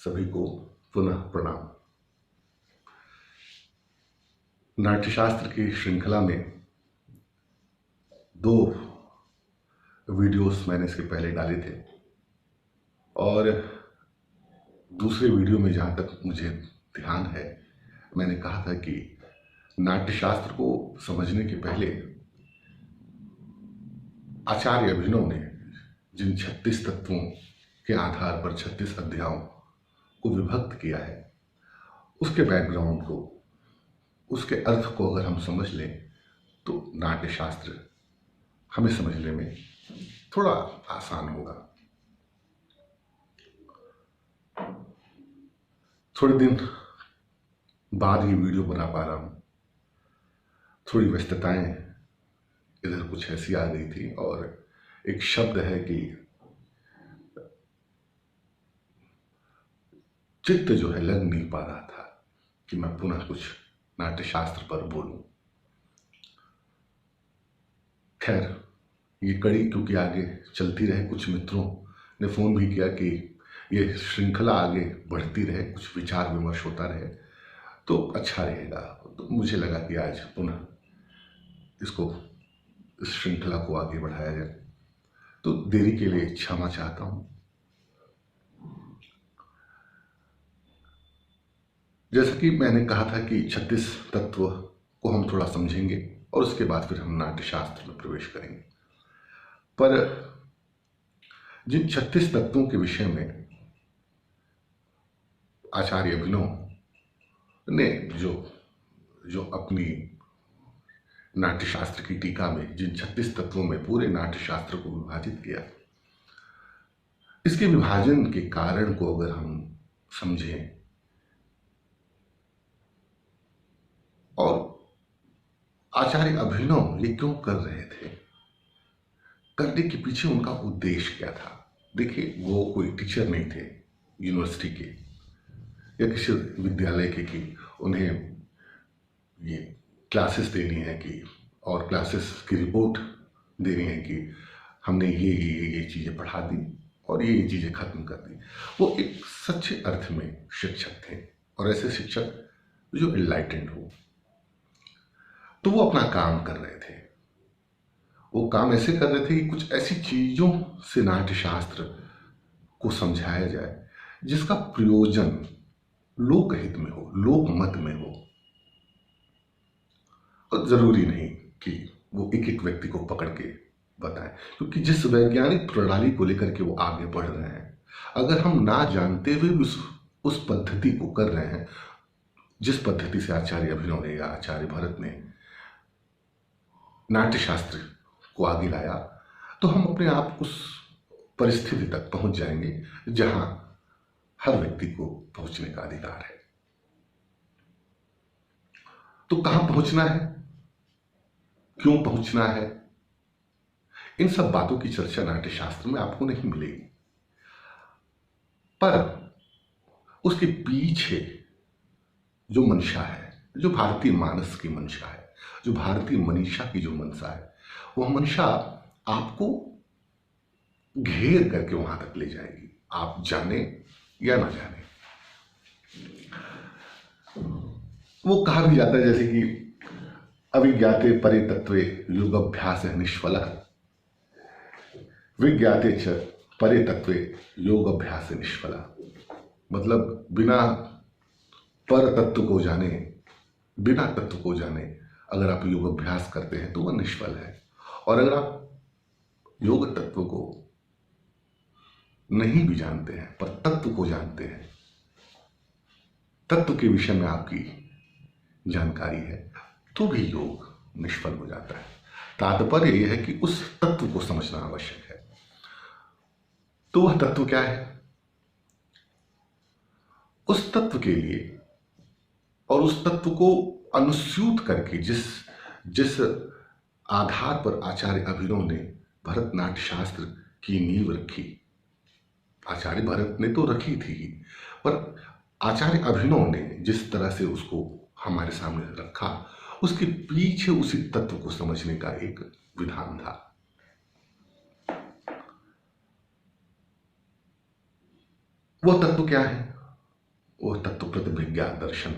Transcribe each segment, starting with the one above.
सभी को पुनः प्रणाम। नाट्यशास्त्र की श्रृंखला में 2 वीडियोस मैंने इसके पहले डाले थे और दूसरे वीडियो में जहाँ तक मुझे ध्यान है, मैंने कहा था कि नाट्यशास्त्र को समझने के पहले आचार्य अभिनव ने जिन 36 तत्वों के आधार पर 36 अध्यायों को विभक्त किया है, उसके बैकग्राउंड को, उसके अर्थ को अगर हम समझ लें तो नाट्यशास्त्र हमें समझने में थोड़ा आसान होगा। थोड़े दिन बाद ये वीडियो बना पा रहा हूँ। थोड़ी व्यस्तताएं इधर कुछ ऐसी आ गई थी और एक शब्द है कि चित्त जो है लग नहीं पा रहा था कि मैं पुनः कुछ नाट्यशास्त्र पर बोलूं। खैर, ये कड़ी क्योंकि आगे चलती रहे, कुछ मित्रों ने फोन भी किया कि ये श्रृंखला आगे बढ़ती रहे, कुछ विचार विमर्श होता रहे तो अच्छा रहेगा। तो मुझे लगा कि आज पुनः इस श्रृंखला को आगे बढ़ाया जाए। तो देरी के लिए क्षमा चाहता हूं। जैसा कि मैंने कहा था कि 36 तत्व को हम थोड़ा समझेंगे और उसके बाद फिर हम नाट्यशास्त्र में प्रवेश करेंगे। पर जिन 36 तत्वों के विषय में आचार्य अभिनव ने जो अपनी नाट्यशास्त्र की टीका में जिन 36 तत्वों में पूरे नाट्यशास्त्र को विभाजित किया, इसके विभाजन के कारण को अगर हम समझें और आचार्य अभिनव ये क्यों कर रहे थे, करने के पीछे उनका उद्देश्य क्या था। देखिए, वो कोई टीचर नहीं थे यूनिवर्सिटी के या किसी विद्यालय के कि उन्हें ये क्लासेस देनी है कि और क्लासेस की रिपोर्ट देनी है कि हमने ये चीज़ें पढ़ा दी और ये चीज़ें खत्म कर दी। वो एक सच्चे अर्थ में शिक्षक थे और ऐसे शिक्षक जो एनलाइटेंड हो, तो वो अपना काम कर रहे थे। वो काम ऐसे कर रहे थे कि कुछ ऐसी चीजों से नाट्यशास्त्र को समझाया जाए जिसका प्रयोजन लोकहित में हो, लोकमत में हो। और जरूरी नहीं कि वो एक एक व्यक्ति को पकड़ के बताएं, क्योंकि जिस वैज्ञानिक प्रणाली को लेकर के वो आगे बढ़ रहे हैं, अगर हम ना जानते हुए उस पद्धति को कर रहे हैं जिस पद्धति से आचार्य अभिनव ने या आचार्य भरत ने नाट्यशास्त्र को आगे लाया, तो हम अपने आप उस परिस्थिति तक पहुंच जाएंगे जहां हर व्यक्ति को पहुंचने का अधिकार है। तो कहां पहुंचना है, क्यों पहुंचना है, इन सब बातों की चर्चा नाट्यशास्त्र में आपको नहीं मिलेगी। पर उसके पीछे जो मंशा है, जो भारतीय मानस की मंशा है, जो भारतीय मनीषा की जो मंशा है, वह मंशा आपको घेर करके वहां तक ले जाएगी, आप जाने या ना जाने। वो कहा भी जाता है जैसे कि अविज्ञाते परे तत्वे योगाभ्यास निष्फल, विज्ञाते च परे तत्वे योगाभ्यास निष्फल। मतलब बिना पर तत्व को जाने, बिना तत्व को जाने अगर आप योग अभ्यास करते हैं तो वह निष्फल है। और अगर आप योग तत्व को नहीं भी जानते हैं पर तत्व को जानते हैं, तत्व के विषय में आपकी जानकारी है, तो भी योग निष्फल हो जाता है। तात्पर्य यह है कि उस तत्व को समझना आवश्यक है। तो वह तत्व क्या है? उस तत्व के लिए और उस तत्व को अनुस्यूत करके जिस आधार पर आचार्य अभिनव ने भरतनाट्यशास्त्र की नींव रखी, आचार्य भरत ने तो रखी थी, पर आचार्य अभिनव ने जिस तरह से उसको हमारे सामने रखा, उसके पीछे उसी तत्व को समझने का एक विधान था। वो तत्व क्या है? वो तत्व प्रतिभिज्ञा दर्शन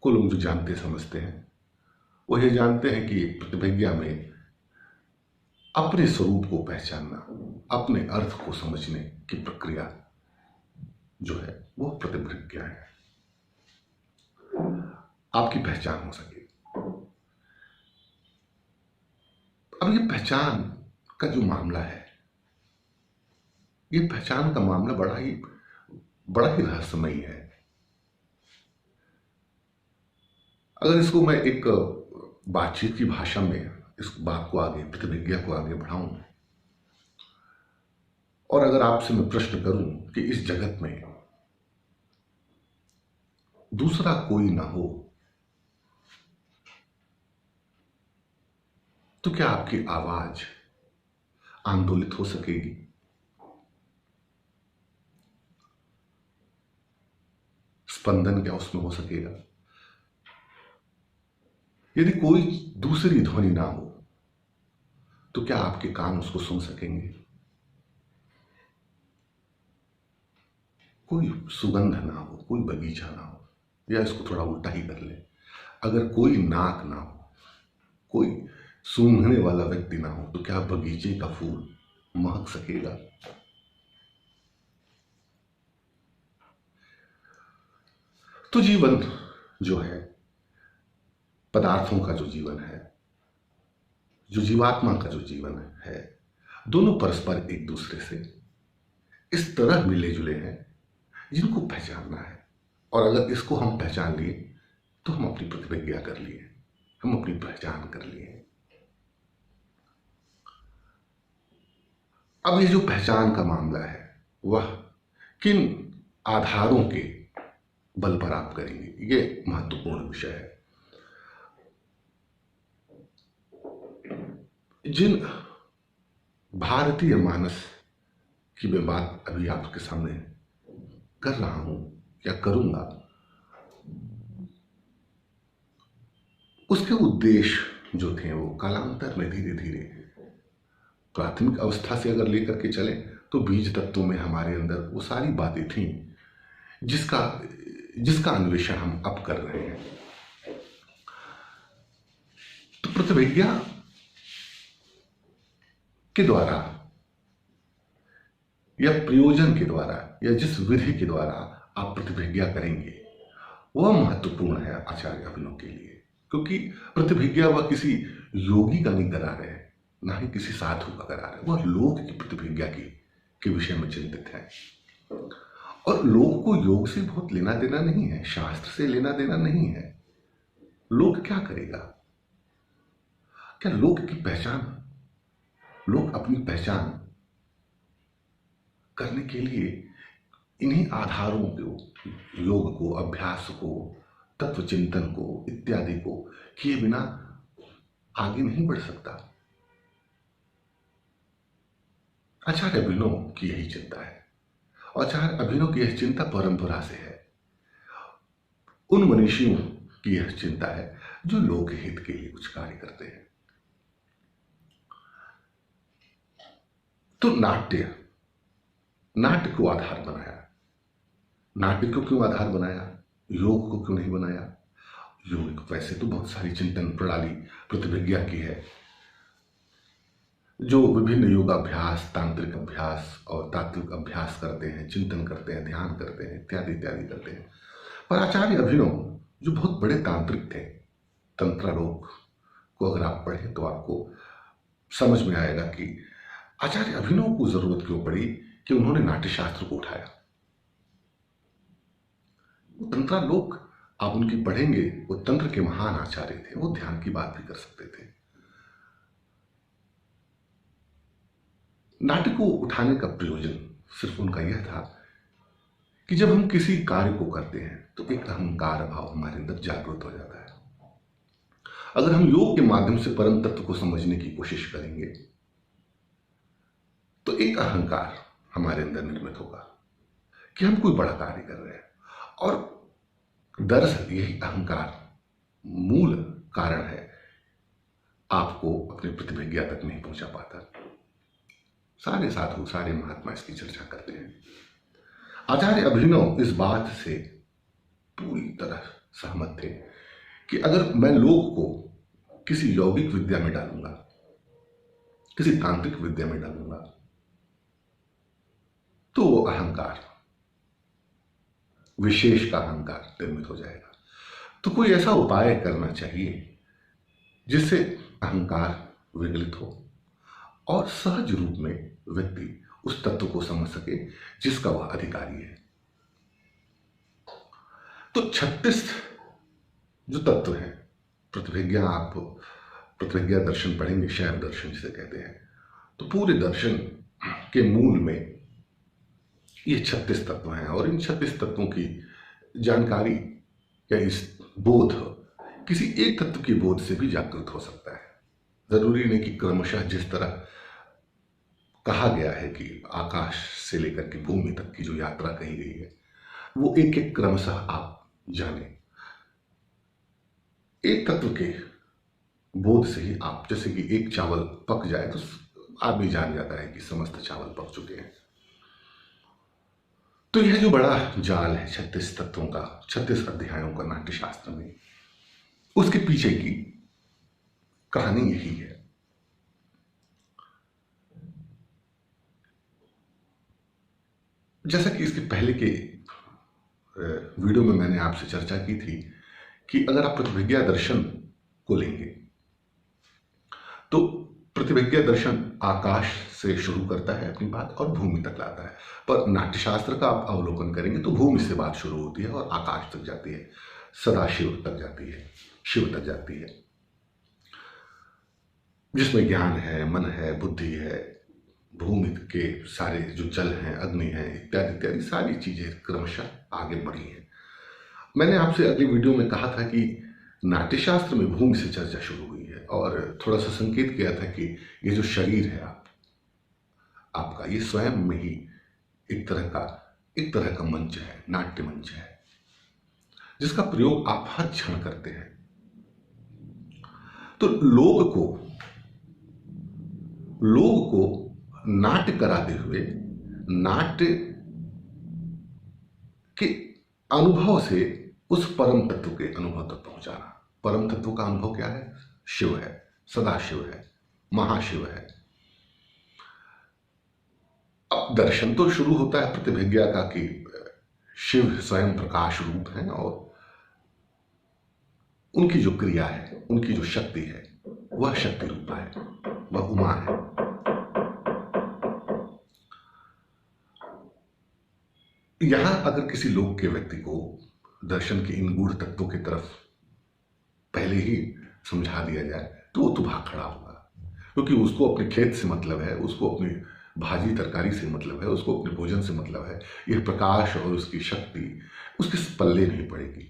को लोग जो जानते समझते हैं वो ये जानते हैं कि प्रतिभिज्ञा में अपने स्वरूप को पहचानना, अपने अर्थ को समझने की प्रक्रिया जो है वो प्रतिभिज्ञा है, आपकी पहचान हो सके। अब ये पहचान का जो मामला है, ये पहचान का मामला बड़ा ही रहस्यमयी है। अगर इसको मैं एक बातचीत की भाषा में इस बात को आगे, प्रतिभिज्ञा को आगे बढ़ाऊं और अगर आपसे मैं प्रश्न करूं कि इस जगत में दूसरा कोई ना हो तो क्या आपकी आवाज आंदोलित हो सकेगी? स्पंदन क्या उसमें हो सकेगा? यदि कोई दूसरी ध्वनि ना हो तो क्या आपके कान उसको सुन सकेंगे? कोई सुगंध ना हो, कोई बगीचा ना हो, या इसको थोड़ा उल्टा ही कर ले, अगर कोई नाक ना हो, कोई सूंघने वाला व्यक्ति ना हो तो क्या बगीचे का फूल महक सकेगा? तो जीवन जो है, पदार्थों का जो जीवन है, जो जीवात्मा का जो जीवन है, दोनों परस्पर एक दूसरे से इस तरह मिले जुले हैं जिनको पहचानना है। और अगर इसको हम पहचान लिए तो हम अपनी प्रतिभिज्ञा कर लिए, हम अपनी पहचान कर लिए। अब ये जो पहचान का मामला है वह किन आधारों के बल पर आप करेंगे, ये महत्वपूर्ण विषय है। जिन भारतीय मानस की मैं बात अभी आपके सामने कर रहा हूं या करूंगा, उसके उद्देश्य जो थे वो कालांतर में धीरे धीरे प्राथमिक अवस्था से अगर लेकर के चले तो बीज तत्वों में हमारे अंदर वो सारी बातें थीं जिसका अन्वेषण हम अब कर रहे हैं। तो प्रतिभिज्ञा के द्वारा या प्रयोजन के द्वारा या जिस विधि के द्वारा आप प्रतिभिज्ञा करेंगे वह महत्वपूर्ण है आचार्य अभिनव के लिए, क्योंकि प्रतिभिज्ञा वह किसी योगी का नहीं करा रहे, ना ही किसी साधु का करा रहे, वह लोक की प्रतिभिज्ञा के विषय में चिंतित है। और लोक को योग से बहुत लेना देना नहीं है, शास्त्र से लेना देना नहीं है। लोक क्या करेगा? क्या लोक की पहचान, लोग अपनी पहचान करने के लिए इन्हीं आधारों को, योग को, अभ्यास को, तत्व चिंतन को इत्यादि को किए बिना आगे नहीं बढ़ सकता। आचार्य अभिनव की यही चिंता है। आचार्य अभिनव की यह चिंता परंपरा से है। उन मनीषियों की यह चिंता है जो लोकहित के लिए कुछ कार्य करते हैं। तो नाट्य को आधार बनाया। नाट्य को क्यों आधार बनाया? योग को क्यों नहीं बनाया? योग वैसे तो बहुत सारी चिंतन प्रणाली प्रतिभिज्ञा की है, जो विभिन्न योगाभ्यास, तांत्रिक अभ्यास और तात्विक अभ्यास करते हैं, चिंतन करते हैं, ध्यान करते हैं, इत्यादि इत्यादि करते हैं। पर आचार्य अभिनव जो बहुत बड़े तांत्रिक थे, तंत्रालोक को अगर आप पढ़ें तो आपको समझ में आएगा कि आचार्य अभिनव को जरूरत क्यों पड़ी कि उन्होंने नाट्यशास्त्र को उठाया। वो तंत्रालोक आप उनकी पढ़ेंगे, वो तंत्र के महान आचार्य थे, वो ध्यान की बात भी कर सकते थे। नाट्य को उठाने का प्रयोजन सिर्फ उनका यह था कि जब हम किसी कार्य को करते हैं तो एक अहंकार भाव हमारे अंदर जागृत हो जाता है। अगर हम योग के माध्यम से परम तत्व को समझने की कोशिश करेंगे तो एक अहंकार हमारे अंदर निर्मित होगा कि हम कोई बड़ा कार्य कर रहे हैं, और दरअसल यही अहंकार मूल कारण है आपको अपनी प्रतिभिज्ञा तक नहीं पहुंचा पाता। सारे साधु, सारे महात्मा इसकी चर्चा करते हैं। आचार्य अभिनव इस बात से पूरी तरह सहमत थे कि अगर मैं लोग को किसी यौगिक विद्या में डालूंगा, किसी तांत्रिक विद्या में डालूंगा, तो वो अहंकार, विशेष का अहंकार निर्मित हो जाएगा। तो कोई ऐसा उपाय करना चाहिए जिससे अहंकार विगलित हो और सहज रूप में व्यक्ति उस तत्व को समझ सके जिसका वह अधिकारी है। तो 36 जो तत्व हैं, प्रतिभिज्ञा, आप प्रतिभिज्ञा दर्शन पढ़ेंगे, शैव दर्शन जिसे कहते हैं, तो पूरे दर्शन के मूल में ये 36 तत्व हैं। और इन 36 तत्वों की जानकारी या इस बोध किसी एक तत्व की बोध से भी जागृत हो सकता है। जरूरी नहीं कि क्रमशः जिस तरह कहा गया है कि आकाश से लेकर के भूमि तक की जो यात्रा कही गई है वो एक एक क्रमशः आप जाने। एक तत्व के बोध से ही आप, जैसे कि एक चावल पक जाए तो आदमी जान जाता है कि समस्त चावल पक चुके हैं। तो यह जो बड़ा जाल है 36 तत्वों का, 36 अध्यायों का नाट्यशास्त्र में, उसके पीछे की कहानी यही है। जैसा कि इसके पहले के वीडियो में मैंने आपसे चर्चा की थी कि अगर आप प्रतिभिज्ञा दर्शन को लेंगे तो प्रतिभिज्ञा दर्शन आकाश से शुरू करता है अपनी बात और भूमि तक लाता है, पर नाट्यशास्त्र का आप अवलोकन करेंगे तो भूमि से बात शुरू होती है और आकाश तक जाती है, सदाशिव तक जाती है, शिव तक जाती है, जिसमें ज्ञान है, मन है, बुद्धि है, भूमि के सारे जो जल हैं, अग्नि है, इत्यादि इत्यादि सारी चीजें क्रमशः आगे बढ़ी हैं। मैंने आपसे अगली वीडियो में कहा था कि नाट्यशास्त्र में भूमि से चर्चा शुरू हुई है और थोड़ा सा संकेत किया था कि ये जो शरीर है आपका, ये स्वयं में ही एक तरह का मंच है, नाट्य मंच है, जिसका प्रयोग आप हर क्षण करते हैं। तो लोग को नाट्य कराते हुए नाट्य के अनुभव से उस परम तत्व के अनुभव तक पहुंचाना। परम तत्व का अनुभव क्या है? शिव है, सदाशिव है, महाशिव है। अब दर्शन तो शुरू होता है प्रतिभिज्ञा का कि शिव स्वयं प्रकाश रूप है और उनकी जो क्रिया है, उनकी जो शक्ति है, वह शक्ति रूपा है, वह उमा है। यहां अगर किसी लोक के व्यक्ति को दर्शन के इन गूढ़ तत्वों की तरफ पहले ही समझा दिया जाए तो वो तो भाग खड़ा होगा, क्योंकि उसको अपने खेत से मतलब है, उसको अपनी भाजी तरकारी से मतलब है, उसको अपने भोजन से मतलब है। यह प्रकाश और उसकी शक्ति उसके पल्ले नहीं पड़ेगी।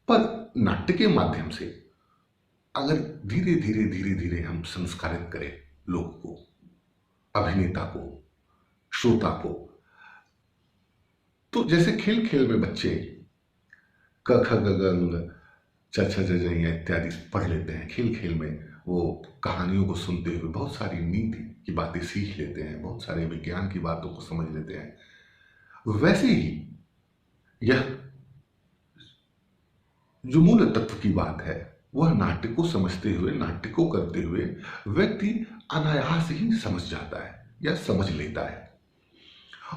पर नाट्य के माध्यम से अगर धीरे धीरे धीरे धीरे हम संस्कारित करें लोग को, अभिनेता को, श्रोता को, तो जैसे खेल खेल में बच्चे क ख ग घ ङ च छ ज झ इत्यादि पढ़ लेते हैं, खेल खेल में वो कहानियों को सुनते हुए बहुत सारी नीति की बातें सीख लेते हैं, बहुत सारे विज्ञान की बातों को समझ लेते हैं। वैसे ही यह जो मूल तत्व की बात है वह नाट्य को समझते हुए, नाट्य को करते हुए व्यक्ति अनायास ही समझ जाता है या समझ लेता है,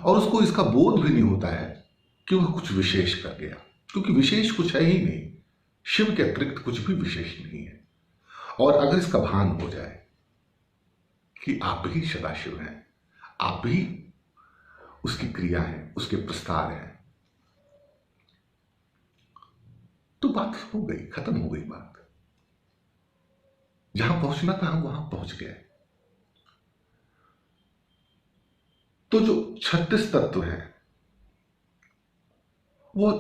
और उसको इसका बोध भी नहीं होता है कि वह कुछ विशेष कर गया, क्योंकि विशेष कुछ है ही नहीं। शिव के अतिरिक्त कुछ भी विशेष नहीं है। और अगर इसका भान हो जाए कि आप ही सदाशिव हैं, आप ही उसकी क्रिया है, उसके प्रस्तार हैं, तो बात हो गई, खत्म हो गई बात। जहां पहुंचना था हम वहां पहुंच गए। तो जो 36 तत्व हैं वो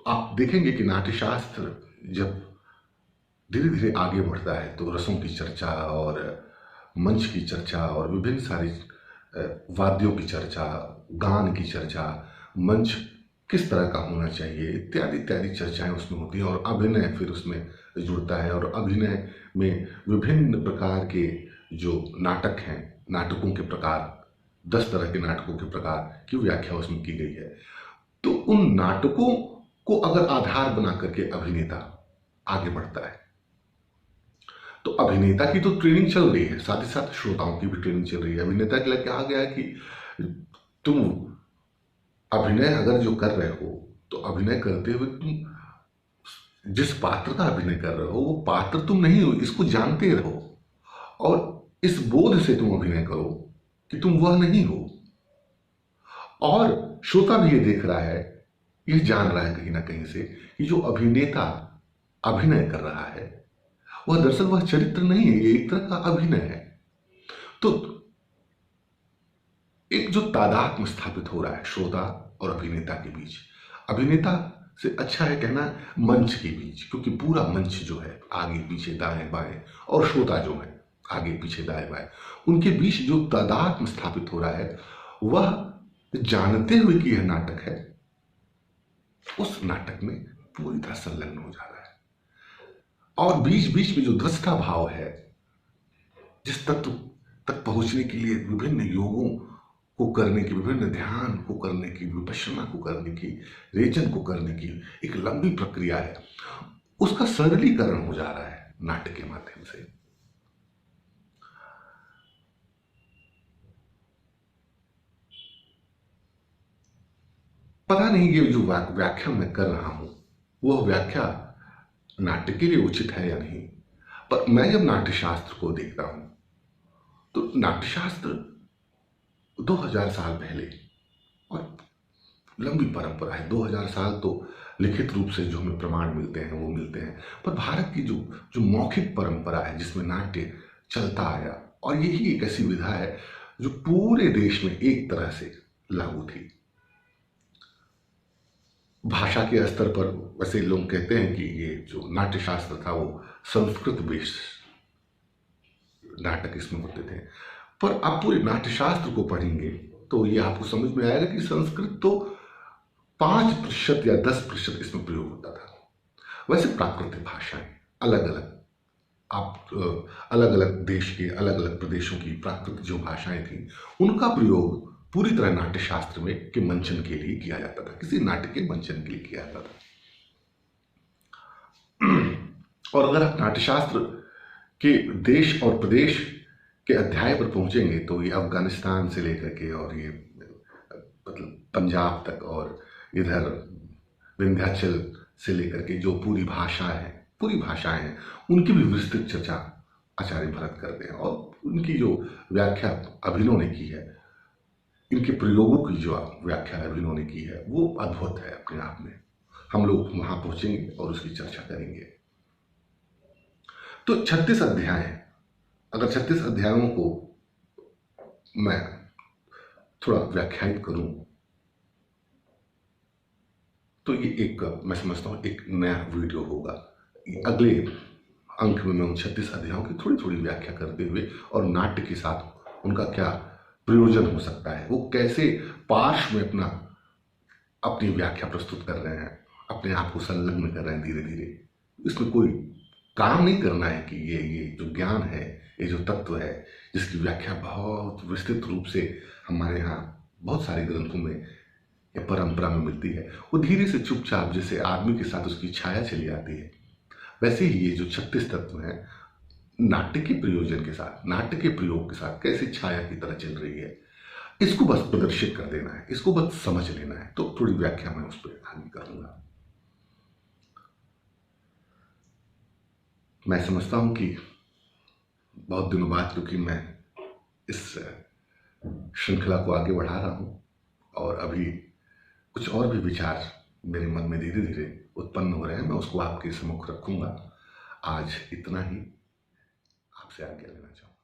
आप देखेंगे कि नाट्यशास्त्र जब धीरे धीरे आगे बढ़ता है तो रसों की चर्चा और मंच की चर्चा और विभिन्न सारी वाद्यों की चर्चा, गान की चर्चा, मंच किस तरह का होना चाहिए, इत्यादि इत्यादि चर्चाएं उसमें होती हैं। और अभिनय फिर उसमें जुड़ता है, और अभिनय में विभिन्न प्रकार के जो नाटक हैं, नाटकों के प्रकार, 10 तरह के नाटकों के प्रकार की व्याख्या उसमें की गई है। तो उन नाटकों को अगर आधार बना करके अभिनेता आगे बढ़ता है, तो अभिनेता की तो ट्रेनिंग चल रही है, साथ ही साथ श्रोताओं की भी ट्रेनिंग चल रही है। अभिनेता के लिए क्या आ गया है कि तुम अभिनय अगर जो कर रहे हो, तो अभिनय करते हुए तुम जिस पात्र का अभिनय कर रहे हो वो पात्र तुम नहीं हो, इसको जानते रहो और इस बोध से तुम अभिनय करो कि तुम वह नहीं हो। और श्रोता भी ये देख रहा है, ये जान रहा है कहीं ना कहीं से कि जो अभिनेता अभिनय कर रहा है वह दरअसल वह चरित्र नहीं है, ये एक तरह का अभिनय है। तो एक जो तादात्म्य स्थापित हो रहा है श्रोता और अभिनेता के बीच, अभिनेता से अच्छा है कहना मंच के बीच, क्योंकि पूरा मंच जो है आगे पीछे दाएं बाएं और श्रोता जो है आगे पीछे दाएं बाएं, उनके बीच जो तादात्म्य स्थापित हो रहा है वह जानते हुए कि यह नाटक है, उस नाटक में पूरी तरह संलग्न हो जा रहा है। और बीच बीच में जो दृष्टा भाव है, जिस तत्व तक पहुंचने के लिए विभिन्न योगों को करने की, विभिन्न ध्यान को करने की, विपश्यना को करने की, रेचन को करने की एक लंबी प्रक्रिया है, उसका सरलीकरण हो जा रहा है नाटक के माध्यम से। पता नहीं ये जो व्याख्या मैं कर रहा हूं वह व्याख्या नाट्य के लिए उचित है या नहीं, पर मैं जब नाट्यशास्त्र को देखता हूं तो नाट्यशास्त्र 2000 साल पहले, और लंबी परंपरा है, 2000 साल तो लिखित रूप से जो हमें प्रमाण मिलते हैं वो मिलते हैं, पर भारत की जो जो मौखिक परंपरा है जिसमें नाट्य चलता आया, और यही एक ऐसी विधा है जो पूरे देश में एक तरह से लागू थी। भाषा के स्तर पर वैसे लोग कहते हैं कि ये जो नाट्यशास्त्र था वो संस्कृत बेस्ड नाटक इसमें होते थे, पर आप पूरे नाट्यशास्त्र को पढ़ेंगे तो ये आपको समझ में आएगा कि संस्कृत तो 5% या 10% इसमें प्रयोग होता था। वैसे प्राकृतिक भाषाएं अलग अलग, आप अलग अलग देश के अलग अलग प्रदेशों की प्राकृतिक जो भाषाएं थी उनका प्रयोग पूरी तरह नाट्यशास्त्र में के मंचन के लिए किया जाता था, किसी नाटक के मंचन के लिए किया जाता था। और अगर आप नाट्यशास्त्र के देश और प्रदेश के अध्याय पर पहुंचेंगे तो ये अफगानिस्तान से लेकर के और ये मतलब पंजाब तक और इधर विंध्याचल से लेकर के जो पूरी भाषाएं हैं उनकी भी विस्तृत चर्चा आचार्य भरत करते हैं, और उनकी जो व्याख्या अभिनव ने की है, इनके प्रयोगों की जो व्याख्या अभिनव ने की है वो अद्भुत है अपने आप में। हम लोग वहां पहुंचेंगे और उसकी चर्चा करेंगे। तो 36 अध्याय हैं। अगर 36 अध्यायों को मैं थोड़ा व्याख्यायित करूं तो ये एक, मैं समझता हूं एक नया वीडियो होगा। अगले अंक में मैं उन 36 अध्यायों की थोड़ी थोड़ी व्याख्या करते हुए और नाट्य के साथ उनका क्या प्रयोजन हो सकता है, वो कैसे पार्श्व में अपनी व्याख्या प्रस्तुत कर रहे हैं, अपने आप को संलग्न कर रहे हैं धीरे धीरे। इसमें कोई काम नहीं करना है कि ये जो ज्ञान है, ये जो तत्व है जिसकी व्याख्या बहुत विस्तृत रूप से हमारे यहाँ बहुत सारे ग्रंथों में या परंपरा में मिलती है, वो धीरे से चुपचाप जैसे आदमी के साथ उसकी छाया चली आती है, वैसे ही ये जो 36 तत्व हैं नाट्य के प्रयोजन के साथ, नाट्य के प्रयोग के साथ कैसे छाया की तरह चल रही है, इसको बस प्रदर्शित कर देना है, इसको बस समझ लेना है। तो थोड़ी व्याख्या मैं उस पर आगे करूंगा। मैं समझता हूं कि बहुत दिनों बाद, क्योंकि मैं इस श्रृंखला को आगे बढ़ा रहा हूं और अभी कुछ और भी विचार मेरे मन में धीरे धीरे उत्पन्न हो रहे हैं, मैं उसको आपके सम्मुख रखूंगा। आज इतना ही, आपसे आज्ञा लेना चाहूँगा।